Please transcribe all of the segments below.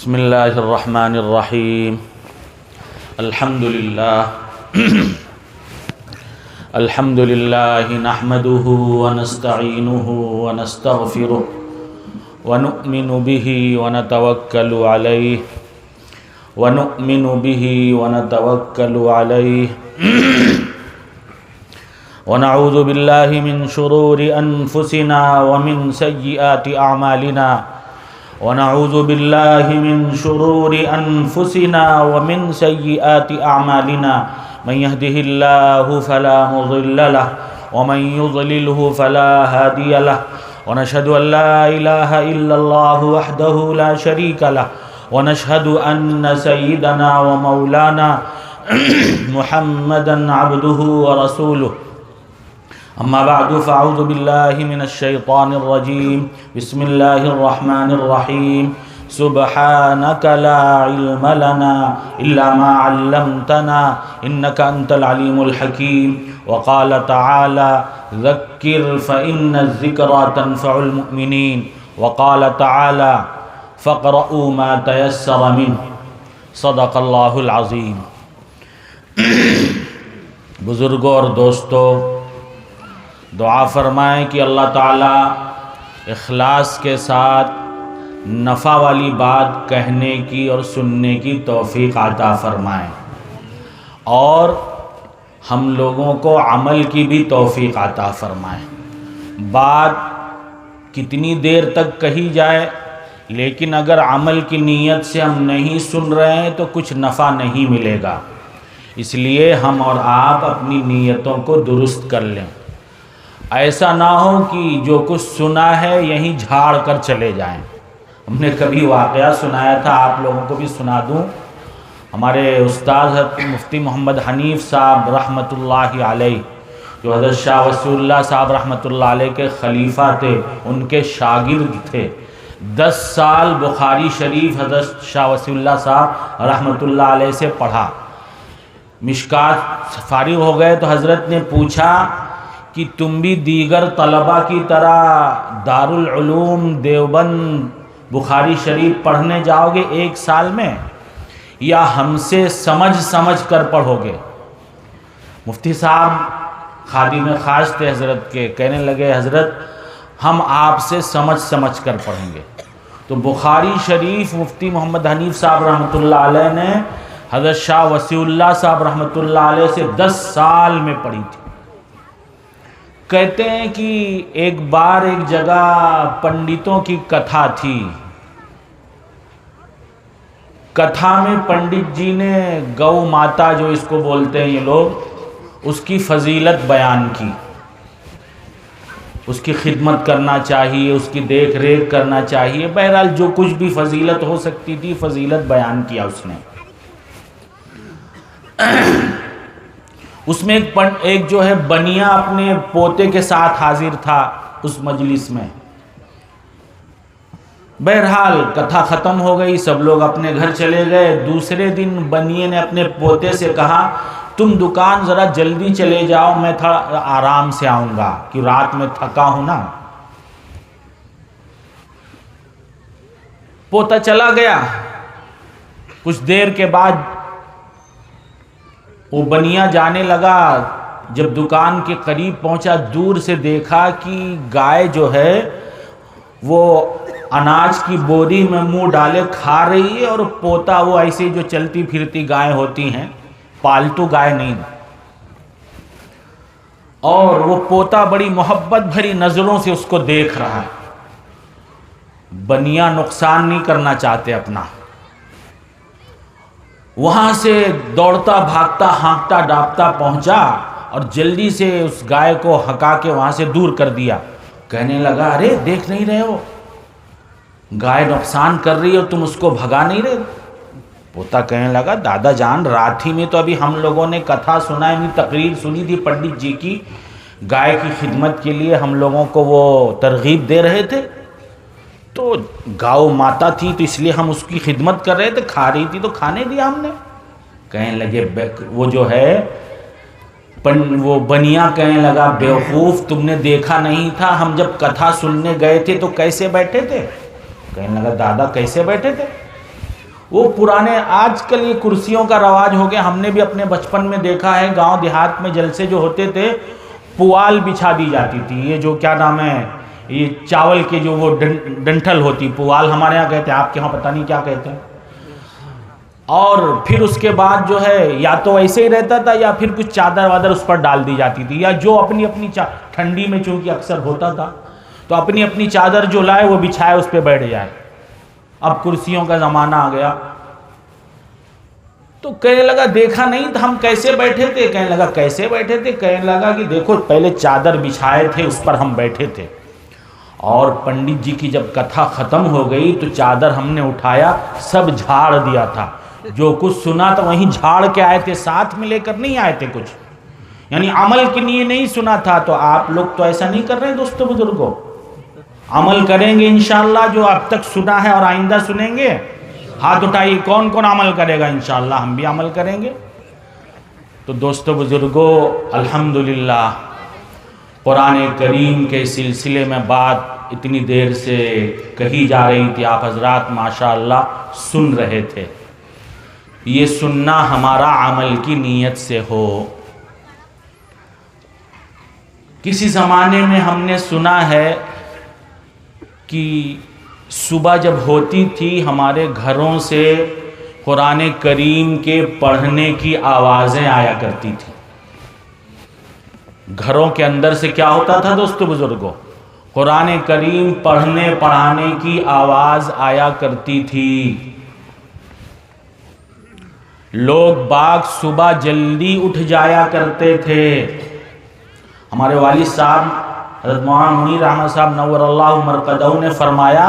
بسم اللہ الرحمن الرحیم الحمد للہ نحمده ونستعینه ونستغفره ونؤمن به ونتوکل علیہ ونعوذ باللہ من شرور انفسنا ومن سیئات اعمالنا ونعوذ باللہ من شرور انفسنا ومن سیئات اعمالنا من يهده الله فلا مضل له ومن يضلله فلا هادي له ونشهد ان لا اله الا الله وحده لا شريك له ونشهد ان سيدنا ومولانا محمدا عبده ورسوله اما بعد فاعوذ باللہ من الشیطان الرجیم بسم اللہ الرحمن الرحیم سبحانک لا علم لنا الا ما علمتنا انک انت العلیم الحکیم وقال تعالی ذکر فإن الذکرى تنفع المؤمنین وقال تعالی فاقرؤوا ما تیسر منه صدق اللہ العظیم۔ بزرگوں اور دوستوں، دعا فرمائیں کہ اللہ تعالیٰ اخلاص کے ساتھ نفع والی بات کہنے کی اور سننے کی توفیق عطا فرمائیں، اور ہم لوگوں کو عمل کی بھی توفیق عطا فرمائیں۔ بات کتنی دیر تک کہی جائے، لیکن اگر عمل کی نیت سے ہم نہیں سن رہے ہیں تو کچھ نفع نہیں ملے گا۔ اس لیے ہم اور آپ اپنی نیتوں کو درست کر لیں، ایسا نہ ہو کہ جو کچھ سنا ہے یہیں جھاڑ کر چلے جائیں۔ ہم نے کبھی واقعہ سنایا تھا، آپ لوگوں کو بھی سنا دوں۔ ہمارے استاد حضرت مفتی محمد حنیف صاحب رحمۃ اللہ علیہ، جو حضرت شاہ وصی اللہ صاحب رحمۃ اللہ علیہ کے خلیفہ تھے، ان کے شاگرد تھے۔ 10 سال بخاری شریف حضرت شاہ وصی اللہ صاحب رحمۃ اللہ علیہ سے پڑھا۔ مشکات فارغ ہو گئے تو حضرت نے پوچھا کہ تم بھی دیگر طلباء کی طرح دارالعلوم دیوبند بخاری شریف پڑھنے جاؤ گے 1 سال میں، یا ہم سے سمجھ کر پڑھو گے؟ مفتی صاحب خادم خاص تھے حضرت کے، کہنے لگے حضرت ہم آپ سے سمجھ کر پڑھیں گے۔ تو بخاری شریف مفتی محمد حنیف صاحب رحمۃ اللہ علیہ نے حضرت شاہ وصی اللہ صاحب رحمۃ اللہ علیہ سے 10 سال میں پڑھی تھی۔ کہتے ہیں کہ ایک بار ایک جگہ پنڈتوں کی کتھا تھی۔ کتھا میں پنڈت جی نے گو ماتا، جو اس کو بولتے ہیں یہ لوگ، اس کی فضیلت بیان کی۔ اس کی خدمت کرنا چاہیے، اس کی دیکھ ریکھ کرنا چاہیے، بہرحال جو کچھ بھی فضیلت ہو سکتی تھی فضیلت بیان کیا اس نے۔ اس میں ایک جو ہے بنیا اپنے پوتے کے ساتھ حاضر تھا اس مجلس میں۔ بہرحال کتھا ختم ہو گئی، سب لوگ اپنے گھر چلے گئے۔ دوسرے دن بنیے نے اپنے پوتے سے کہا تم دکان ذرا جلدی چلے جاؤ، میں تھوڑا آرام سے آؤں گا کہ رات میں تھکا ہوں نا۔ پوتا چلا گیا۔ کچھ دیر کے بعد وہ بنیا جانے لگا۔ جب دکان کے قریب پہنچا، دور سے دیکھا کہ گائے جو ہے وہ اناج کی بوری میں منہ ڈالے کھا رہی ہے، اور پوتا وہ ایسی جو چلتی پھرتی گائے ہوتی ہیں، پالتو گائے نہیں، اور وہ پوتا بڑی محبت بھری نظروں سے اس کو دیکھ رہا ہے۔ بنیا نقصان نہیں کرنا چاہتے اپنا، وہاں سے دوڑتا بھاگتا ہانکتا ڈانپتا پہنچا اور جلدی سے اس گائے کو ہکا کے وہاں سے دور کر دیا۔ کہنے لگا ارے دیکھ نہیں رہے ہو گائے نقصان کر رہی ہے، تم اس کو بھگا نہیں رہے؟ پوتا کہنے لگا دادا جان، رات ہی میں تو ابھی ہم لوگوں نے کتھا سنا، تقریر سنی تھی پنڈت جی کی، گائے کی خدمت کے لیے ہم لوگوں کو وہ ترغیب دے رہے تھے، تو گاؤ ماتا تھی تو اس لیے ہم اس کی خدمت کر رہے تھے، کھا رہی تھی تو کھانے دیا ہم نے۔ کہنے لگے وہ جو ہے وہ بنیا کہنے لگا بیوقوف، تم نے دیکھا نہیں تھا ہم جب کتھا سننے گئے تھے تو کیسے بیٹھے تھے؟ کہنے لگا دادا کیسے بیٹھے تھے؟ وہ پرانے، آج کل یہ کرسیوں کا رواج ہو گیا، ہم نے بھی اپنے بچپن میں دیکھا ہے، گاؤں دیہات میں جلسے جو ہوتے تھے پوال بچھا دی جاتی تھی، یہ جو کیا نام ہے، یہ چاول کے جو وہ ڈنٹل ہوتی، پوال ہمارے یہاں کہتے ہیں، آپ کے یہاں پتہ نہیں کیا کہتے ہیں، اور پھر اس کے بعد جو ہے یا تو ایسے ہی رہتا تھا یا پھر کچھ چادر وادر اس پر ڈال دی جاتی تھی، یا جو اپنی اپنی ٹھنڈی میں چونکہ اکثر ہوتا تھا تو اپنی اپنی چادر جو لائے وہ بچھائے اس پہ بیٹھ جائے۔ اب کرسیوں کا زمانہ آ گیا، تو کہنے لگا دیکھا نہیں تو ہم کیسے بیٹھے تھے، کہنے لگا کیسے بیٹھے تھے، کہنے لگا کہ دیکھو پہلے چادر بچھائے تھے اس پر ہم بیٹھے تھے، اور پنڈت جی کی جب کتھا ختم ہو گئی تو چادر ہم نے اٹھایا سب جھاڑ دیا تھا، جو کچھ سنا تو وہیں جھاڑ کے آئے تھے، ساتھ میں لے کر نہیں آئے تھے کچھ، یعنی عمل کے لیے نہیں سنا تھا۔ تو آپ لوگ تو ایسا نہیں کر رہے ہیں دوستو بزرگوں، عمل کریں گے انشاءاللہ جو اب تک سنا ہے اور آئندہ سنیں گے؟ ہاتھ اٹھائیے کون کون عمل کرے گا، انشاءاللہ ہم بھی عمل کریں گے۔ تو دوستو بزرگوں، الحمدللہ قرآن کریم کے سلسلے میں بات اتنی دیر سے کہی جا رہی تھی، آپ حضرات ماشاءاللہ سن رہے تھے۔ یہ سننا ہمارا عمل کی نیت سے ہو۔ کسی زمانے میں ہم نے سنا ہے کہ صبح جب ہوتی تھی ہمارے گھروں سے قرآن کریم کے پڑھنے کی آوازیں آیا کرتی تھی۔ گھروں کے اندر سے کیا ہوتا تھا دوستو بزرگوں؟ قرآن کریم پڑھنے پڑھانے کی آواز آیا کرتی تھی۔ لوگ باغ صبح جلدی اٹھ جایا کرتے تھے۔ ہمارے والد صاحب حضرت مولانا منیر احمد صاحب نور اللہ مرقدہ نے فرمایا،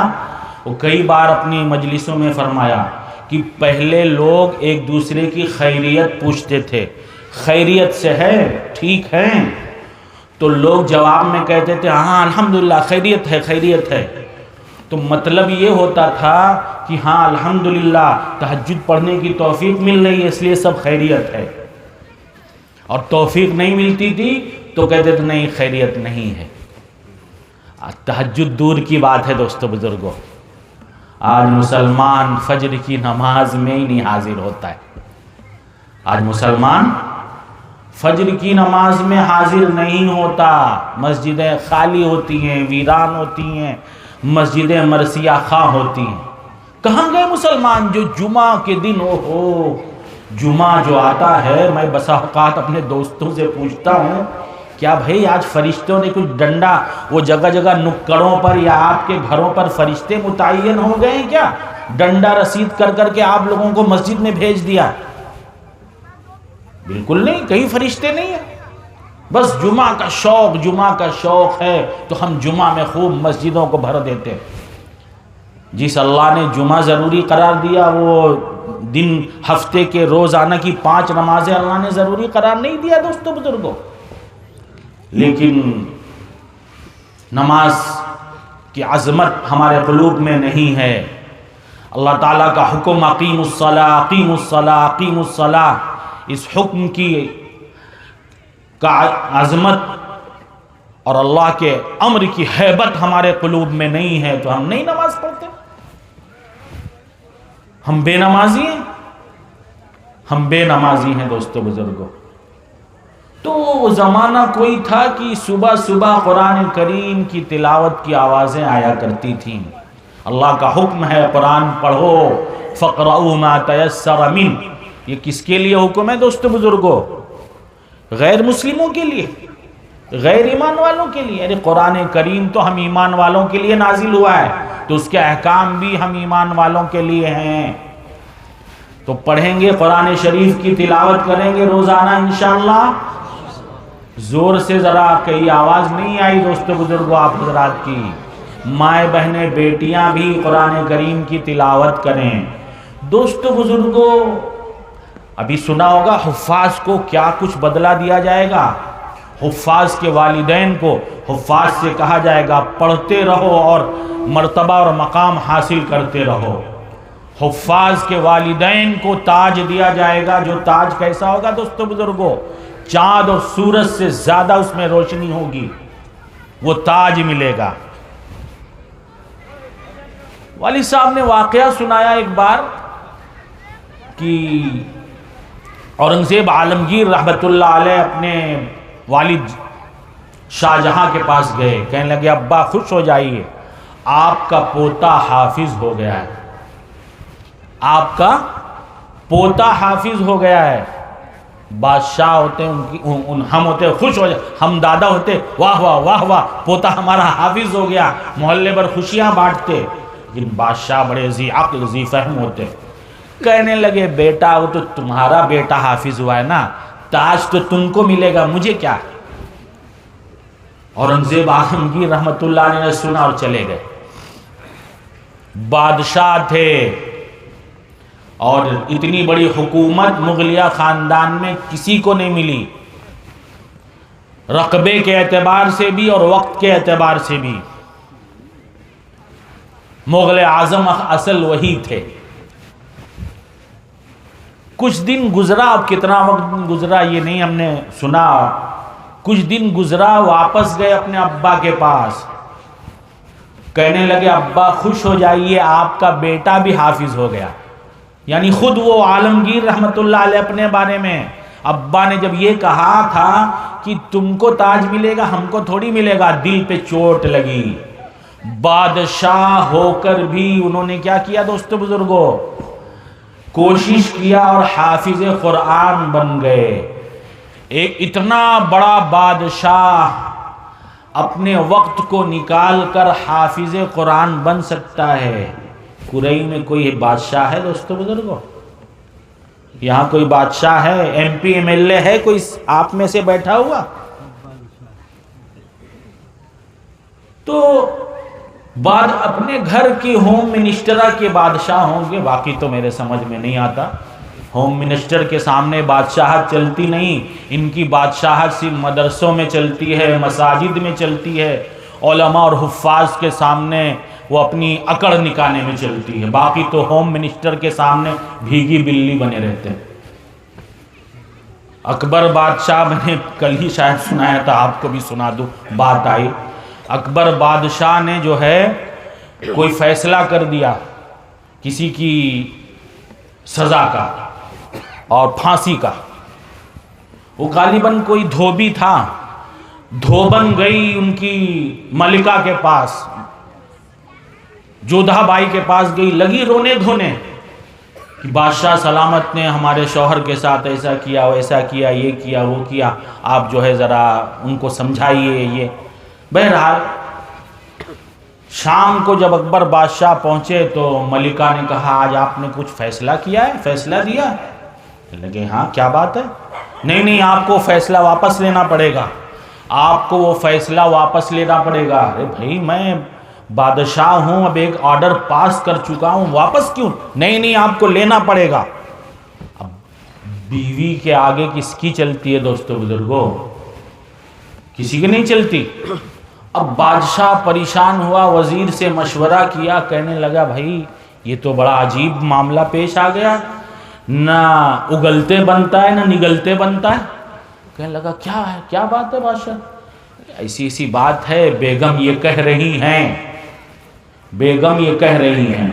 وہ کئی بار اپنی مجلسوں میں فرمایا کہ پہلے لوگ ایک دوسرے کی خیریت پوچھتے تھے، خیریت سے ہے، ٹھیک ہے؟ تو لوگ جواب میں کہتے تھے ہاں الحمدللہ خیریت ہے، خیریت ہے۔ تو مطلب یہ ہوتا تھا کہ ہاں الحمدللہ تہجد پڑھنے کی توفیق مل رہی ہے اس لیے سب خیریت ہے، اور توفیق نہیں ملتی تھی تو کہتے تھے نہیں خیریت نہیں ہے۔ تہجد دور کی بات ہے دوستو بزرگوں، آج مسلمان فجر کی نماز میں ہی نہیں حاضر ہوتا ہے۔ آج مسلمان فجر کی نماز میں حاضر نہیں ہوتا، مسجدیں خالی ہوتی ہیں، ویران ہوتی ہیں، مسجدیں مرثیہ خواہ ہوتی ہیں۔ کہاں گئے مسلمان جو جمعہ کے دن جمعہ جو آتا ہے، میں بسا اوقات اپنے دوستوں سے پوچھتا ہوں کیا بھائی آج فرشتوں نے کچھ ڈنڈا وہ جگہ جگہ نکڑوں پر یا آپ کے گھروں پر فرشتے متعین ہو گئے ہیں کیا؟ ڈنڈا رسید کر کر کے آپ لوگوں کو مسجد میں بھیج دیا؟ بالکل نہیں، کہیں فرشتے نہیں ہیں، بس جمعہ کا شوق ہے تو ہم جمعہ میں خوب مسجدوں کو بھر دیتے ہیں۔ جس اللہ نے جمعہ ضروری قرار دیا وہ دن ہفتے کے روزانہ کی 5 نمازیں اللہ نے ضروری قرار نہیں دیا دوستو بزرگوں، لیکن نماز کی عظمت ہمارے قلوب میں نہیں ہے۔ اللہ تعالیٰ کا حکم اقیم الصلاۃ اقیم الصلاۃ اقیم الصلاۃ، اس حکم کی کا عظمت اور اللہ کے امر کی ہیبت ہمارے قلوب میں نہیں ہے تو ہم نہیں نماز پڑھتے، ہم بے نمازی ہیں، ہم بے نمازی ہیں دوستو بزرگوں۔ تو زمانہ کوئی تھا کہ صبح صبح قرآن کریم کی تلاوت کی آوازیں آیا کرتی تھیں۔ اللہ کا حکم ہے قرآن پڑھو، فَقْرَؤُوا مَا تَيَسَّرَ مِنْهُ، یہ کس کے لیے حکم ہے دوستو بزرگوں؟ غیر مسلموں کے لیے، غیر ایمان والوں کے لیے۔ یعنی قرآن کریم تو ہم ایمان والوں کے لیے نازل ہوا ہے تو اس کے احکام بھی ہم ایمان والوں کے لیے ہیں۔ تو پڑھیں گے قرآن شریف کی تلاوت کریں گے روزانہ انشاءاللہ۔ زور سے ذرا کئی آواز نہیں آئی دوستو بزرگوں آپ حضرات کی، مائیں بہنیں بیٹیاں بھی قرآن کریم کی تلاوت کریں۔ دوستو بزرگوں ابھی سنا ہوگا حفاظ کو کیا کچھ بدلہ دیا جائے گا، حفاظ کے والدین کو حفاظ سے کہا جائے گا پڑھتے رہو اور مرتبہ اور مقام حاصل کرتے رہو۔ حفاظ کے والدین کو تاج دیا جائے گا، جو تاج کیسا ہوگا دوستو بزرگوں؟ چاند اور سورج سے زیادہ اس میں روشنی ہوگی، وہ تاج ملے گا۔ والد صاحب نے واقعہ سنایا ایک بار کہ اورنگزیب عالمگیر رحمۃ اللہ علیہ اپنے والد شاہ جہاں کے پاس گئے، کہنے لگے ابا خوش ہو جائیے، آپ کا پوتا حافظ ہو گیا ہے، آپ کا پوتا حافظ ہو گیا ہے۔ بادشاہ ہوتے ہم ہوتے خوش ہو جائے، ہم دادا ہوتے واہ واہ واہ واہ پوتا ہمارا حافظ ہو گیا، محلے پر خوشیاں بانٹتے، لیکن بادشاہ بڑے ذی عقل ذی فہم ہوتے، کہنے لگے بیٹا وہ تو تمہارا بیٹا حافظ ہوا ہے نا، تاج تو تم کو ملے گا، مجھے کیا۔ اورنگزیب عالمگیر رحمت اللہ علیہ نے سنا اور چلے گئے۔ بادشاہ تھے اور اتنی بڑی حکومت مغلیہ خاندان میں کسی کو نہیں ملی، رقبے کے اعتبار سے بھی اور وقت کے اعتبار سے بھی مغل اعظم اصل وہی تھے۔ کچھ دن گزرا، اب کتنا وقت گزرا یہ نہیں ہم نے سنا، کچھ دن گزرا، واپس گئے اپنے ابا کے پاس، کہنے لگے ابا خوش ہو جائیے، آپ کا بیٹا بھی حافظ ہو گیا۔ یعنی خود وہ عالمگیر رحمت اللہ علیہ اپنے بارے میں، ابا نے جب یہ کہا تھا کہ تم کو تاج ملے گا ہم کو تھوڑی ملے گا، دل پہ چوٹ لگی۔ بادشاہ ہو کر بھی انہوں نے کیا کیا دوستو بزرگوں، کوشش کیا اور حافظ قرآن بن گئے۔ ایک اتنا بڑا بادشاہ اپنے وقت کو نکال کر حافظ قرآن بن سکتا ہے۔ قریئی میں کوئی بادشاہ ہے دوستو بزرگوں؟ یہاں کوئی بادشاہ ہے، M P M L A ہے کوئی آپ میں سے بیٹھا ہوا؟ تو بعد اپنے گھر کی ہوم منسٹرہ کے بادشاہ ہوں گے، باقی تو میرے سمجھ میں نہیں آتا۔ ہوم منسٹر کے سامنے بادشاہت چلتی نہیں، ان کی بادشاہت صرف مدرسوں میں چلتی ہے، مساجد میں چلتی ہے، علماء اور حفاظ کے سامنے وہ اپنی اکڑ نکالنے میں چلتی ہے، باقی تو ہوم منسٹر کے سامنے بھیگی بلی بنے رہتے ہیں۔ اکبر بادشاہ میں نے کل ہی شاید سنایا تھا، آپ کو بھی سنا دوں، بات آئی۔ اکبر بادشاہ نے جو ہے کوئی فیصلہ کر دیا کسی کی سزا کا اور پھانسی کا، وہ غالباً کوئی دھوبی تھا، دھوبن گئی ان کی ملکہ کے پاس، جودھا بائی کے پاس گئی، لگی رونے دھونے کہ بادشاہ سلامت نے ہمارے شوہر کے ساتھ ایسا کیا ویسا کیا، یہ کیا وہ کیا، آپ جو ہے ذرا ان کو سمجھائیے یہ۔ بہرحال شام کو جب اکبر بادشاہ پہنچے تو ملکہ نے کہا آج آپ نے کچھ فیصلہ کیا ہے، فیصلہ دیا ہے؟ لگے ہاں کیا بات ہے؟ نہیں آپ کو فیصلہ واپس لینا پڑے گا، آپ کو وہ فیصلہ واپس لینا پڑے گا۔ ارے بھائی میں بادشاہ ہوں، اب ایک آرڈر پاس کر چکا ہوں، واپس کیوں؟ نہیں آپ کو لینا پڑے گا۔ اب بیوی کے آگے کس کی چلتی ہے دوستو بزرگوں؟ کسی کی نہیں چلتی۔ اب بادشاہ پریشان ہوا، وزیر سے مشورہ کیا، کہنے لگا بھائی یہ تو بڑا عجیب معاملہ پیش آ گیا، نہ اگلتے بنتا ہے نہ نگلتے بنتا ہے۔ کہنے لگا کیا ہے، کیا بات ہے بادشاہ؟ ایسی بات ہے، بیگم یہ کہہ رہی ہیں، بیگم یہ کہہ رہی ہیں۔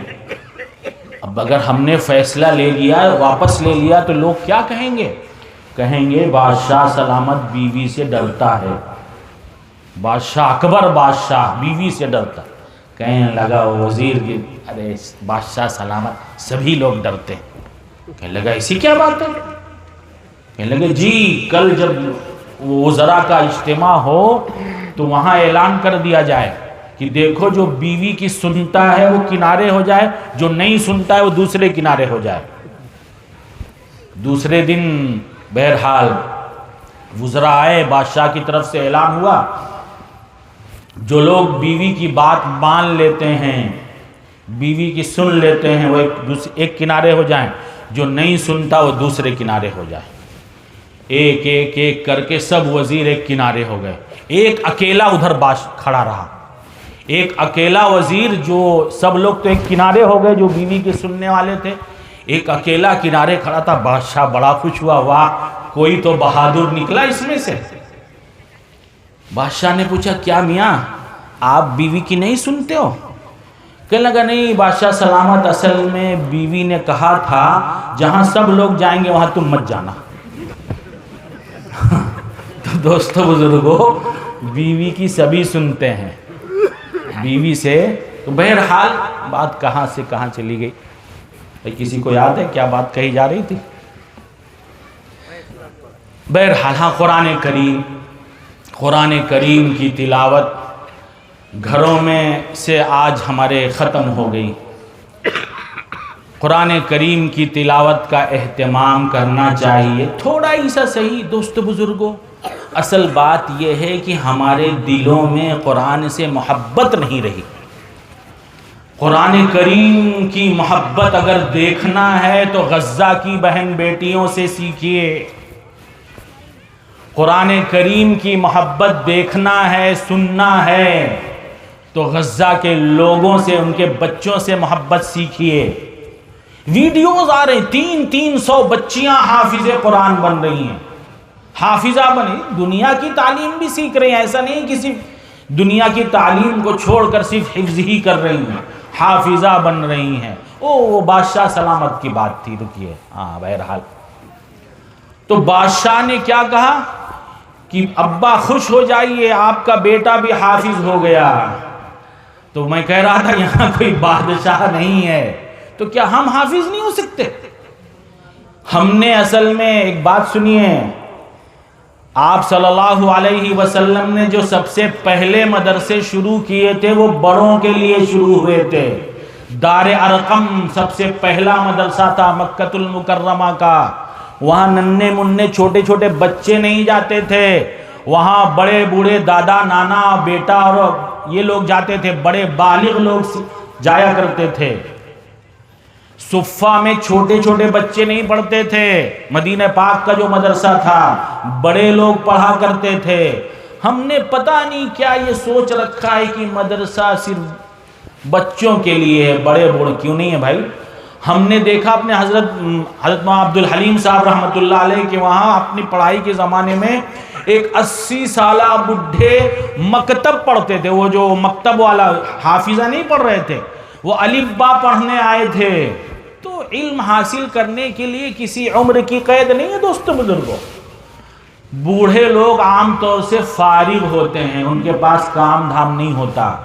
اب اگر ہم نے فیصلہ لے لیا، واپس لے لیا تو لوگ کیا کہیں گے؟ کہیں گے بادشاہ سلامت بیوی سے ڈرتا ہے، بادشاہ اکبر بادشاہ بیوی سے ڈرتا۔ کہنے لگا وزیر کی ارے بادشاہ سلامت سبھی لوگ ڈرتے ہیں۔ کہنے لگا ایسی کیا بات ہے؟ کہنے لگے جی کل جب وزراء کا اجتماع ہو تو وہاں اعلان کر دیا جائے کہ دیکھو جو بیوی کی سنتا ہے وہ کنارے ہو جائے، جو نہیں سنتا ہے وہ دوسرے کنارے ہو جائے۔ دوسرے دن بہرحال وزراء آئے، بادشاہ کی طرف سے اعلان ہوا جو لوگ بیوی کی بات مان لیتے ہیں، بیوی کی سن لیتے ہیں، وہ ایک کنارے ہو جائیں، جو نہیں سنتا وہ دوسرے کنارے ہو جائے۔ ایک ایک ایک کر کے سب وزیر ایک کنارے ہو گئے، ایک اکیلا ادھر کھڑا رہا، ایک اکیلا وزیر، جو سب لوگ تو ایک کنارے ہو گئے جو بیوی کے سننے والے تھے، ایک اکیلا کنارے کھڑا تھا۔ بادشاہ بڑا خوش ہوا، واہ کوئی تو بہادر نکلا اس میں سے۔ بادشاہ نے پوچھا کیا میاں آپ بیوی کی نہیں سنتے ہو؟ کہنے لگا نہیں بادشاہ سلامت، اصل میں بیوی نے کہا تھا جہاں سب لوگ جائیں گے وہاں تم مت جانا۔ تو دوستو بزرگوں، بیوی کی سبھی سنتے ہیں، بیوی سے تو بہرحال بات کہاں سے کہاں چلی گئی، کسی کو یاد ہے کیا بات کہی جا رہی تھی؟ بہرحال ہاں، قرآن کریم کی تلاوت گھروں میں سے آج ہمارے ختم ہو گئی۔ قرآن کریم کی تلاوت کا اہتمام کرنا چاہیے، تھوڑا ہی سا صحیح دوست بزرگوں۔ اصل بات یہ ہے کہ ہمارے دلوں میں قرآن سے محبت نہیں رہی۔ قرآن کریم کی محبت اگر دیکھنا ہے تو غزہ کی بہن بیٹیوں سے سیکھیے۔ قرآن کریم کی محبت دیکھنا ہے، سننا ہے تو غزہ کے لوگوں سے، ان کے بچوں سے محبت سیکھیے۔ ویڈیوز آ رہے ہیں، 300 بچیاں حافظ قرآن بن رہی ہیں، حافظہ بنی، دنیا کی تعلیم بھی سیکھ رہی ہیں، ایسا نہیں کہ صرف دنیا کی تعلیم کو چھوڑ کر صرف حفظ ہی کر رہی ہیں، حافظہ بن رہی ہیں۔ وہ بادشاہ سلامت کی بات تھی، رکیے، ہاں بہرحال تو بادشاہ نے کیا کہا کہ ابا خوش ہو جائیے، آپ کا بیٹا بھی حافظ ہو گیا۔ تو میں کہہ رہا تھا یہاں کوئی بادشاہ نہیں ہے تو کیا ہم حافظ نہیں ہو سکتے؟ ہم نے اصل میں ایک بات سنیے، آپ صلی اللہ علیہ وسلم نے جو سب سے پہلے مدرسے شروع کیے تھے وہ بڑوں کے لیے شروع ہوئے تھے۔ دار ارقم سب سے پہلا مدرسہ تھا مکہ المکرمہ کا، وہاں ننھے منھے چھوٹے چھوٹے بچے نہیں جاتے تھے، وہاں بڑے بوڑھے دادا نانا بیٹا اور یہ لوگ جاتے تھے، بڑے بالغ لوگ جایا کرتے تھے۔ صفہ میں چھوٹے چھوٹے بچے نہیں پڑھتے تھے، مدینہ پاک کا جو مدرسہ تھا بڑے لوگ پڑھا کرتے تھے۔ ہم نے پتہ نہیں کیا یہ سوچ رکھا ہے کہ مدرسہ صرف بچوں کے لیے ہے، بڑے بوڑھے کیوں نہیں ہے بھائی؟ ہم نے دیکھا اپنے حضرت مولانا عبد الحلیم صاحب رحمۃ اللہ علیہ کے وہاں اپنی پڑھائی کے زمانے میں ایک 80 سالہ بڈھے مکتب پڑھتے تھے، وہ جو مکتب والا حافظہ نہیں پڑھ رہے تھے، وہ الف با پڑھنے آئے تھے۔ تو علم حاصل کرنے کے لیے کسی عمر کی قید نہیں ہے دوستو بزرگوں۔ بوڑھے لوگ عام طور سے فارغ ہوتے ہیں، ان کے پاس کام دھام نہیں ہوتا،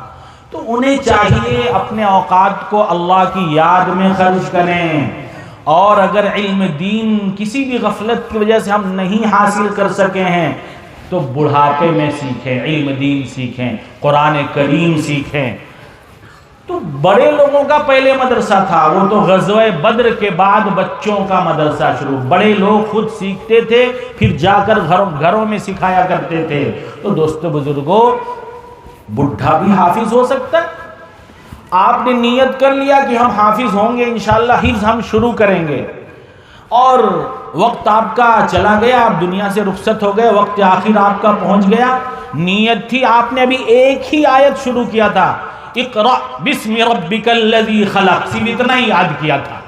تو انہیں چاہیے اپنے اوقات کو اللہ کی یاد میں خرچ کریں، اور اگر علم دین کسی بھی غفلت کی وجہ سے ہم نہیں حاصل کر سکے ہیں تو بڑھاپے میں سیکھیں، علم دین سیکھیں، قرآن کریم سیکھیں۔ تو بڑے لوگوں کا پہلے مدرسہ تھا، وہ تو غزوہ بدر کے بعد بچوں کا مدرسہ شروع، بڑے لوگ خود سیکھتے تھے پھر جا کر گھروں میں سکھایا کرتے تھے۔ تو دوستو بزرگوں، بڈھا بھی حافظ ہو سکتا ہے۔ آپ نے نیت کر لیا کہ ہم حافظ ہوں گے، انشاءاللہ حفظ ہم شروع کریں گے، اور وقت آپ کا چلا گیا، آپ دنیا سے رخصت ہو گئے، وقت آخر آپ کا پہنچ گیا، نیت تھی آپ نے ابھی ایک ہی آیت شروع کیا تھا، اقرأ بسم ربک الذی خلق، صرف اتنا ہی یاد کیا تھا،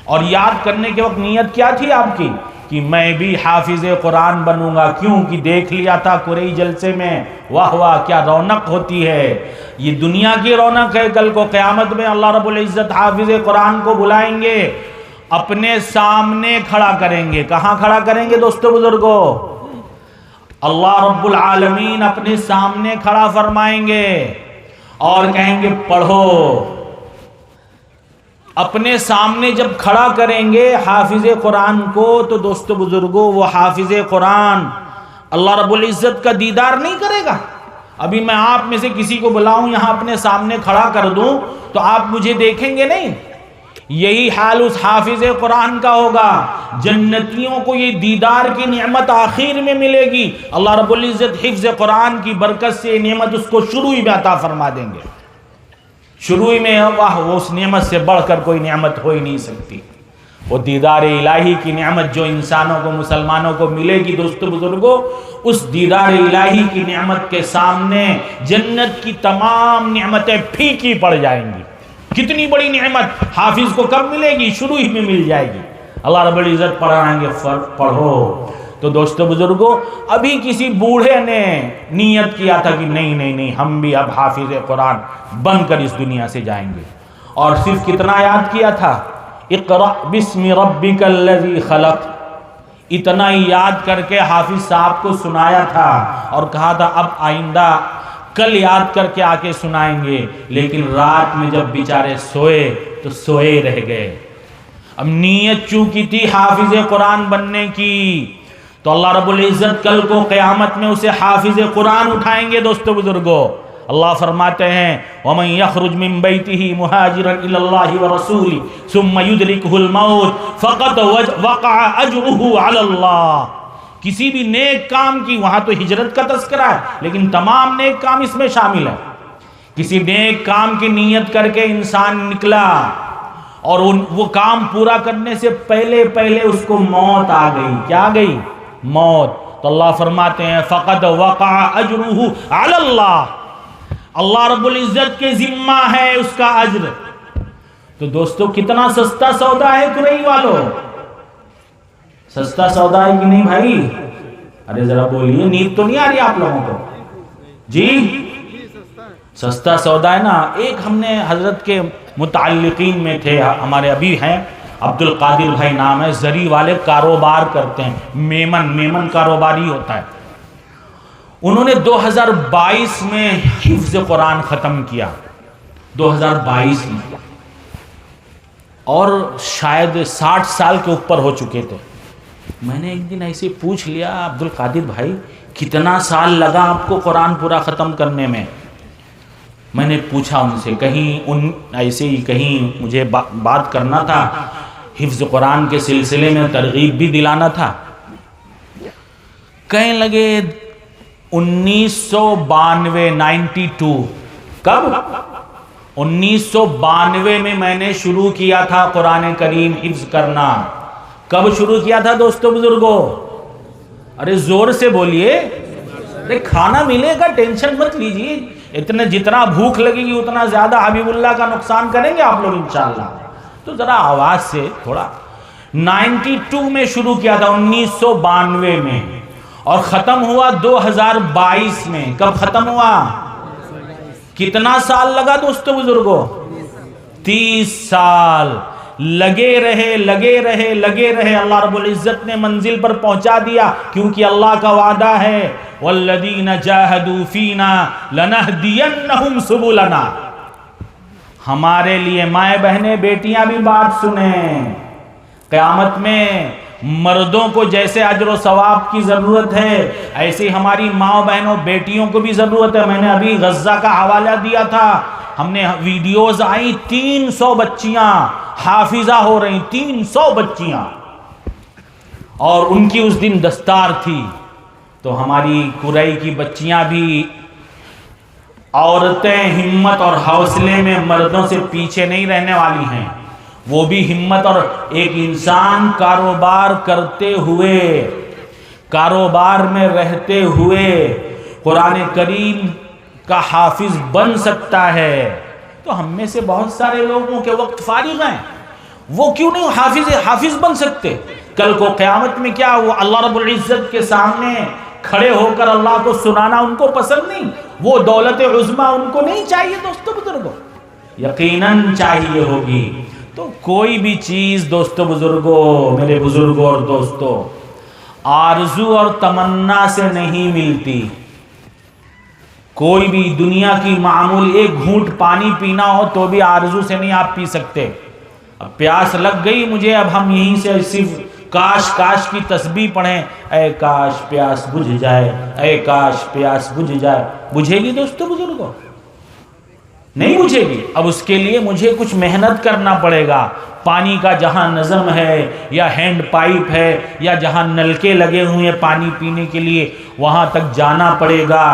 اور یاد کرنے کے وقت نیت کیا تھی آپ کی کہ میں بھی حافظ قرآن بنوں گا، کیونکہ دیکھ لیا تھا قریش جلسے میں، واہ واہ کیا رونق ہوتی ہے، یہ دنیا کی رونق ہے، کل کو قیامت میں اللہ رب العزت حافظ قرآن کو بلائیں گے، اپنے سامنے کھڑا کریں گے۔ کہاں کھڑا کریں گے دوستو بزرگوں؟ اللہ رب العالمین اپنے سامنے کھڑا فرمائیں گے اور کہیں گے پڑھو۔ اپنے سامنے جب کھڑا کریں گے حافظ قرآن کو تو دوستو بزرگوں وہ حافظ قرآن اللہ رب العزت کا دیدار نہیں کرے گا۔ ابھی میں آپ میں سے کسی کو بلاؤں یہاں اپنے سامنے کھڑا کر دوں تو آپ مجھے دیکھیں گے نہیں، یہی حال اس حافظ قرآن کا ہوگا۔ جنتیوں کو یہ دیدار کی نعمت آخر میں ملے گی، اللہ رب العزت حفظ قرآن کی برکت سے نعمت اس کو شروع میں عطا فرما دیں گے، شروع میں، واہ وہ اس نعمت سے بڑھ کر کوئی نعمت ہو ہی نہیں سکتی، وہ دیدار الہی کی نعمت جو انسانوں کو مسلمانوں کو ملے گی دوستو بزرگوں، اس دیدار الہی کی نعمت کے سامنے جنت کی تمام نعمتیں پھیکی پڑ جائیں گی۔ کتنی بڑی نعمت حافظ کو کب ملے گی؟ شروع ہی میں مل جائے گی۔ اللہ رب العزت پڑھائیں گے، پڑھو تو دوستو بزرگوں، ابھی کسی بوڑھے نے نیت کیا تھا کہ نہیں ہم بھی اب حافظ قرآن بن کر اس دنیا سے جائیں گے، اور صرف کتنا یاد کیا تھا؟ اقرأ بسم ربک الذی خلق، اتنا ہی یاد کر کے حافظ صاحب کو سنایا تھا اور کہا تھا اب آئندہ کل یاد کر کے آ کے سنائیں گے، لیکن رات میں جب بیچارے سوئے تو سوئے رہ گئے۔ اب نیت چونکی تھی حافظ قرآن بننے کی، تو اللہ رب العزت کل کو قیامت میں اسے حافظ قرآن اٹھائیں گے۔ دوستو بزرگوں، اللہ فرماتے ہیں وَمَن يَخْرُجْ مِن بَيْتِهِ مُهَاجِرًا إِلَى اللَّهِ وَرَسُولِهِ ثُمَّ يُدْرِكْهُ الْمَوْتُ فَقَدْ وَقَعَ أَجْرُهُ عَلَى اللَّهِ، کسی بھی نیک کام کی، وہاں تو ہجرت کا تذکرہ ہے لیکن تمام نیک کام اس میں شامل ہے، کسی نیک کام کی نیت کر کے انسان نکلا اور وہ کام پورا کرنے سے پہلے اس کو موت آ گئی۔ کیا آ گئی؟ موت۔ تو اللہ فرماتے ہیں فَقَدْ وَقَعَ أَجْرُهُ عَلَى اللَّهِ، اللہ رب العزت کے ذمہ ہے اس کا اجر۔ تو دوستو کتنا سستا سودا ہے کرئی والو، سستا سودا ہے کہ نہیں بھائی؟ ارے ذرا بولیے، نیند تو نہیں آ رہی آپ لوگوں کو؟ جی سستا سودا ہے نا۔ ایک ہم نے حضرت کے متعلقین میں تھے، ہمارے ابھی ہیں، عبد القادر بھائی نام ہے، زری والے کاروبار کرتے ہیں، میمن کاروباری ہوتا ہے۔ انہوں نے 2022 میں حفظ قرآن ختم کیا، 2022 میں، اور شاید 60 سال کے اوپر ہو چکے تھے۔ میں نے ایک دن ایسے پوچھ لیا عبد القادر بھائی کتنا سال لگا آپ کو قرآن پورا ختم کرنے میں؟ میں نے پوچھا ان سے، ایسے ہی کہیں مجھے بات کرنا تھا، حفظ قرآن کے سلسلے میں ترغیب بھی دلانا تھا۔ کہنے لگے 1992 کب؟ 1992 میں میں نے شروع کیا تھا قرآن کریم حفظ کرنا۔ کب شروع کیا تھا دوستو بزرگوں؟ ارے زور سے بولیے، ارے کھانا ملے گا، ٹینشن مت لیجیے، جتنا بھوک لگے گی اتنا زیادہ حبیب اللہ کا نقصان کریں گے آپ لوگ انشاءاللہ۔ تو ذرا آواز سے تھوڑا، 92 میں شروع کیا تھا، 1992 میں، اور ختم ہوا 2022 میں۔ کب ختم ہوا؟ کتنا سال لگا دوستو بزرگوں؟ 30 سال لگے رہے، اللہ رب العزت نے منزل پر پہنچا دیا، کیونکہ اللہ کا وعدہ ہے وَالَّذِينَ جَاهَدُوا فِينَا لَنَهْدِيَنَّهُمْ سُبُلَنَا۔ ہمارے لیے مائیں بہنیں بیٹیاں بھی بات سنیں، قیامت میں مردوں کو جیسے اجر و ثواب کی ضرورت ہے، ایسے ہماری ماں بہنوں بیٹیوں کو بھی ضرورت ہے۔ میں نے ابھی غزہ کا حوالہ دیا تھا، ہم نے ویڈیوز آئی، 300 بچیاں حافظہ ہو رہی، 300 بچیاں، اور ان کی اس دن دستار تھی۔ تو ہماری قریش کی بچیاں بھی، عورتیں ہمت اور حوصلے میں مردوں سے پیچھے نہیں رہنے والی ہیں، وہ بھی ہمت، اور ایک انسان کاروبار کرتے ہوئے، کاروبار میں رہتے ہوئے قرآن کریم کا حافظ بن سکتا ہے۔ تو ہم میں سے بہت سارے لوگوں کے وقت فارغ ہیں، وہ کیوں نہیں حافظ بن سکتے؟ کل کو قیامت میں کیا وہ اللہ رب العزت کے سامنے کھڑے ہو کر اللہ کو سنانا ان کو پسند نہیں؟ وہ دولت عظمیٰ ان کو نہیں چاہیے دوستو بزرگوں؟ یقیناً چاہیے ہوگی۔ تو کوئی بھی چیز دوستو بزرگوں، میرے بزرگوں اور دوستو، آرزو اور تمنا سے نہیں ملتی۔ کوئی بھی دنیا کی معمول ایک گھونٹ پانی پینا ہو تو بھی آرزو سے نہیں آپ پی سکتے۔ اب پیاس لگ گئی مجھے، اب ہم یہیں سے صرف کاش کی تسبیح پڑھیں، اے کاش پیاس بجھ جائے، اے کاش پیاس بجھ جائے، بجھے گی دوستو بزرگوں؟ نہیں بجھے گی۔ اب اس کے لیے مجھے کچھ محنت کرنا پڑے گا۔ پانی کا جہاں نظم ہے، یا ہینڈ پائپ ہے، یا جہاں نلکے لگے ہوئے ہیں پانی پینے کے لیے، وہاں تک جانا پڑے گا،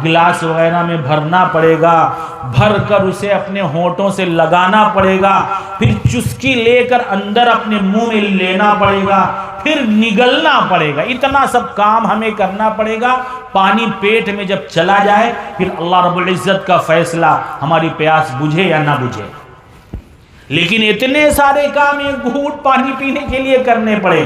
گلاس وغیرہ میں بھرنا پڑے گا، بھر کر اسے اپنے ہونٹوں سے لگانا پڑے گا، پھر چسکی لے کر اندر اپنے منہ میں لینا پڑے گا، پھر نگلنا پڑے گا۔ اتنا سب کام ہمیں کرنا پڑے گا۔ پانی پیٹ میں جب چلا جائے پھر اللہ رب العزت کا فیصلہ، ہماری پیاس بجھے یا نہ بجھے۔ لیکن اتنے سارے کام ایک گھونٹ پانی پینے کے لیے کرنے پڑے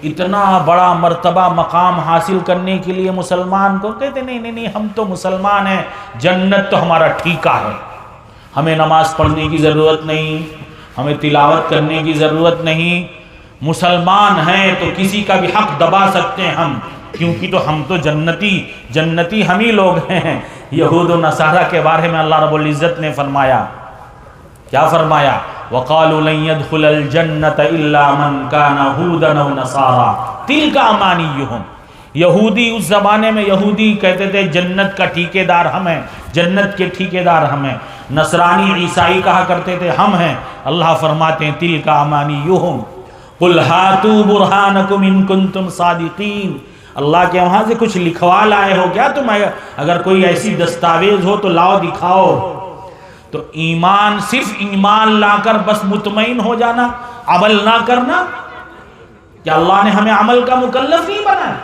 اتنا بڑا مرتبہ مقام حاصل کرنے کے لیے مسلمان کو کہتے نہیں ہم تو مسلمان ہیں، جنت تو ہمارا ٹھیکہ ہے، ہمیں نماز پڑھنے کی ضرورت نہیں، ہمیں تلاوت کرنے کی ضرورت نہیں، مسلمان ہیں تو کسی کا بھی حق دبا سکتے ہیں ہم، کیونکہ تو ہم تو جنتی ہم ہی لوگ ہیں۔ یہود و نصارہ کے بارے میں اللہ رب العزت نے فرمایا، کیا فرمایا؟ وَقَالُوا لَن يَدْخُلَ الْجَنَّةَ إِلَّا مَنْ كَانَ هُودًا أَوْ نَصَارَىٰ تِلْكَ أَمَانِيُّهُمْ۔ یہودی اس زمانے میں یہودی کہتے تھے جنت کا ٹھیکیدار ہم ہیں، جنت کے ٹھیکیدار ہم ہیں۔ نصرانی عیسائی کہا کرتے تھے ہم ہیں۔ اللہ فرماتے ہیں تِلْكَ أَمَانِيُّهُمْ قُلْ هَاتُوا بُرْهَانَكُمْ إِن كُنتُمْ صَادِقِينَ۔ اللہ کے وہاں سے کچھ لکھوا لائے ہو کیا تم؟ اگر کوئی ایسی دستاویز ہو تو لاؤ دکھاؤ۔ تو ایمان صرف ایمان لا کر بس مطمئن ہو جانا، عمل نہ کرنا، کیا اللہ نے ہمیں عمل کا مکلف نہیں بنایا؟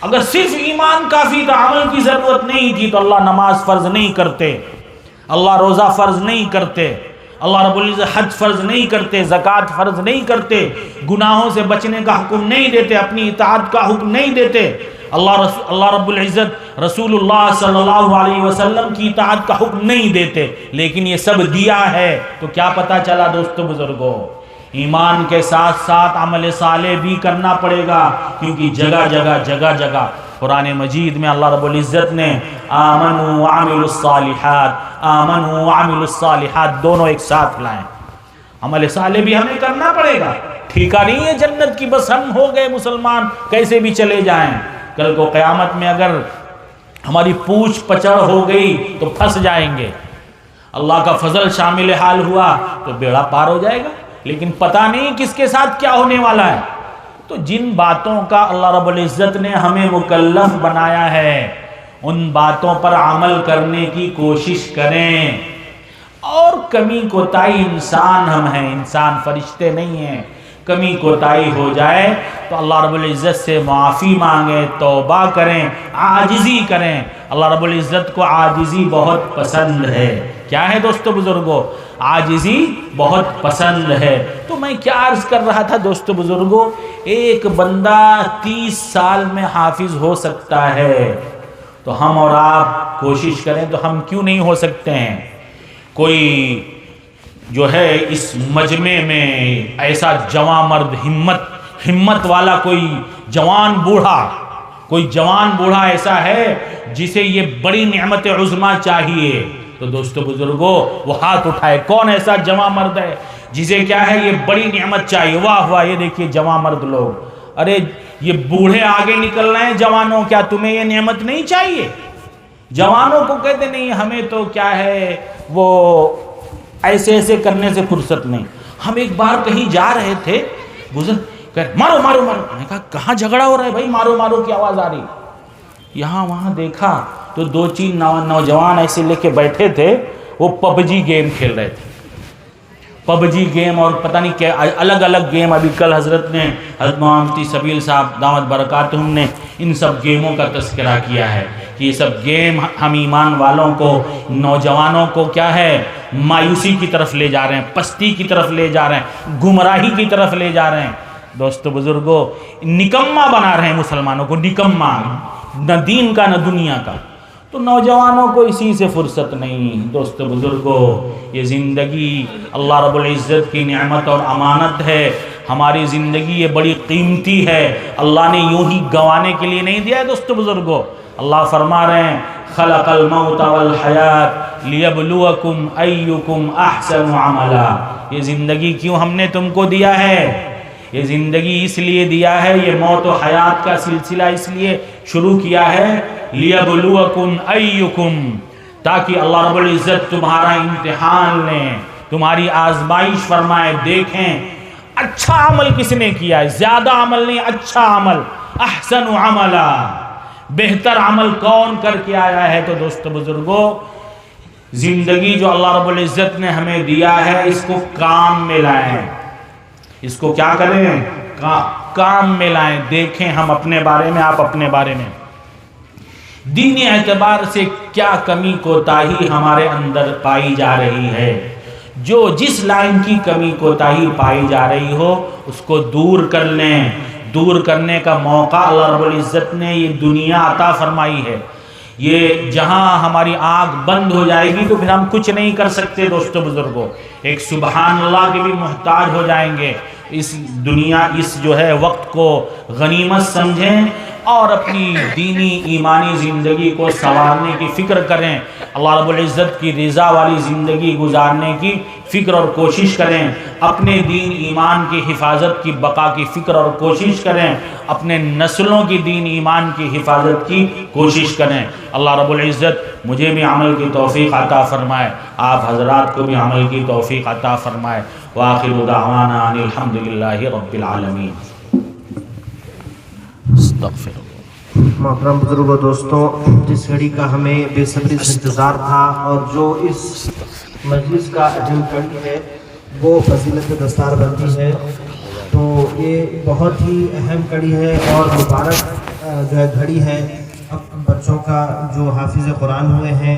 اگر صرف ایمان کافی تھا، عمل کی ضرورت نہیں تھی تو اللہ نماز فرض نہیں کرتے، اللہ روزہ فرض نہیں کرتے، اللہ رب العزت حج فرض نہیں کرتے، زکوٰۃ فرض نہیں کرتے، گناہوں سے بچنے کا حکم نہیں دیتے، اپنی اطاعت کا حکم نہیں دیتے، اللہ رب العزت رسول اللہ صلی اللہ علیہ وسلم کی اطاعت کا حکم نہیں دیتے، لیکن یہ سب دیا ہے تو کیا پتہ چلا دوستو بزرگوں؟ ایمان کے ساتھ ساتھ عمل صالح بھی کرنا پڑے گا، کیونکہ جگہ جگہ قرآن مجید میں اللہ رب العزت نے آمنوا وعملوا الصالحات دونوں ایک ساتھ لائیں۔ عمل صالح بھی ہمیں کرنا پڑے گا، ٹھیکہ نہیں ہے جنت کی بس ہم ہو گئے مسلمان کیسے بھی چلے جائیں۔ کل کو قیامت میں اگر ہماری پوچھ پچڑ ہو گئی تو پھنس جائیں گے، اللہ کا فضل شامل حال ہوا تو بیڑا پار ہو جائے گا، لیکن پتہ نہیں کس کے ساتھ کیا ہونے والا ہے۔ تو جن باتوں کا اللہ رب العزت نے ہمیں مکلف بنایا ہے ان باتوں پر عمل کرنے کی کوشش کریں، اور کمی کوتاہی انسان ہم ہیں، انسان فرشتے نہیں ہیں، کمی کوتاہی ہو جائے تو اللہ رب العزت سے معافی مانگیں، توبہ کریں، عاجزی کریں۔ اللہ رب العزت کو عاجزی بہت پسند ہے۔ کیا ہے دوستو بزرگوں؟ عاجزی بہت پسند ہے۔ تو میں کیا عرض کر رہا تھا دوستو بزرگوں، ایک بندہ 30 سال میں حافظ ہو سکتا ہے تو ہم اور آپ کوشش کریں تو ہم کیوں نہیں ہو سکتے ہیں؟ کوئی جو ہے اس مجمع میں ایسا جوان مرد ہمت والا کوئی جوان بوڑھا ایسا ہے جسے یہ بڑی نعمت عظمیٰ چاہیے تو دوستو بزرگوں وہ ہاتھ اٹھائے۔ کون ایسا جوان مرد ہے جسے کیا ہے یہ بڑی نعمت چاہیے؟ واہ واہ، یہ دیکھیے جوان مرد لوگ، ارے یہ بوڑھے آگے نکل رہے ہیں، جوانوں کیا تمہیں یہ نعمت نہیں چاہیے؟ جوانوں کو کہتے نہیں ہمیں تو کیا ہے وہ ایسے کرنے سے فرصت نہیں۔ ہم ایک بار کہیں جا رہے تھے، مارو میں نے کہا کہاں جھگڑا ہو رہا ہے بھائی، مارو کی آواز آ رہی۔ یہاں وہاں دیکھا تو 2-3 نوجوان ایسے لے کے بیٹھے تھے، وہ PUBG گیم کھیل رہے تھے، PUBG گیم اور پتہ نہیں کیا الگ گیم۔ ابھی کل حضرت مفتی سبیل صاحب دامت برکاتہم نے ان سب گیموں کا تذکرہ کیا ہے کہ یہ سب گیم ہم ایمان والوں کو، نوجوانوں کو کیا ہے مایوسی کی طرف لے جا رہے ہیں، پستی کی طرف لے جا رہے ہیں، گمراہی کی طرف لے جا رہے ہیں۔ دوستو بزرگوں نکما بنا رہے ہیں مسلمانوں کو، نکما، نہ دین کا نہ دنیا کا۔ تو نوجوانوں کو اسی سے فرصت نہیں۔ دوستو بزرگوں یہ زندگی اللہ رب العزت کی نعمت اور امانت ہے، ہماری زندگی یہ بڑی قیمتی ہے، اللہ نے یوں ہی گنوانے کے لیے نہیں دیا ہے۔ دوستو بزرگوں اللہ فرما رہے ہیں خلق الموت والحیات لیبلوکم ایکم احسن عملا۔ یہ زندگی کیوں ہم نے تم کو دیا ہے؟ یہ زندگی اس لیے دیا ہے، یہ موت و حیات کا سلسلہ اس لیے شروع کیا ہے لیبلوکم ایکم، تاکہ اللہ رب العزت تمہارا امتحان لیں، تمہاری آزمائش فرمائے، دیکھیں اچھا عمل کس نے کیا ہے، زیادہ عمل نہیں، اچھا عمل، احسن عملا، بہتر عمل کون کر کے آیا ہے۔ تو دوستو بزرگوں زندگی جو اللہ رب العزت نے ہمیں دیا ہے اس کو کام میں لائیں، اس کو کیا کریں؟ کام میں لائیں۔ دیکھیں ہم اپنے بارے میں، آپ اپنے بارے میں دینی اعتبار سے کیا کمی کوتاہی ہمارے اندر پائی جا رہی ہے۔ جو جس لائن کی کمی کوتاہی پائی جا رہی ہو اس کو دور کر لیں، دور کرنے کا موقع اللہ رب العزت نے یہ دنیا عطا فرمائی ہے۔ یہ جہاں ہماری آنکھ بند ہو جائے گی تو پھر ہم کچھ نہیں کر سکتے دوستو بزرگوں، ایک سبحان اللہ کے بھی محتاج ہو جائیں گے۔ اس دنیا اس جو ہے وقت کو غنیمت سمجھیں اور اپنی دینی ایمانی زندگی کو سنوارنے کی فکر کریں، اللہ رب العزت کی رضا والی زندگی گزارنے کی فکر اور کوشش کریں، اپنے دین ایمان کی حفاظت کی بقا کی فکر اور کوشش کریں، اپنے نسلوں کی دین ایمان کی حفاظت کی کوشش کریں۔ اللہ رب العزت مجھے بھی عمل کی توفیق عطا فرمائے، آپ حضرات کو بھی عمل کی توفیق عطا فرمائے۔ وآخر دعوانا ان الحمدللہ رب العالمین۔ استغفر اللہ۔ محترم بزرگوں، دوستوں، جس گھڑی کا ہمیں بے صبری سے انتظار تھا اور جو اس مجلس کا اہم کڑی ہے وہ فضیلت دستار بندی ہے، تو یہ بہت ہی اہم کڑی ہے اور مبارک جو ہے گھڑی ہے۔ اب بچوں کا جو حافظ قرآن ہوئے ہیں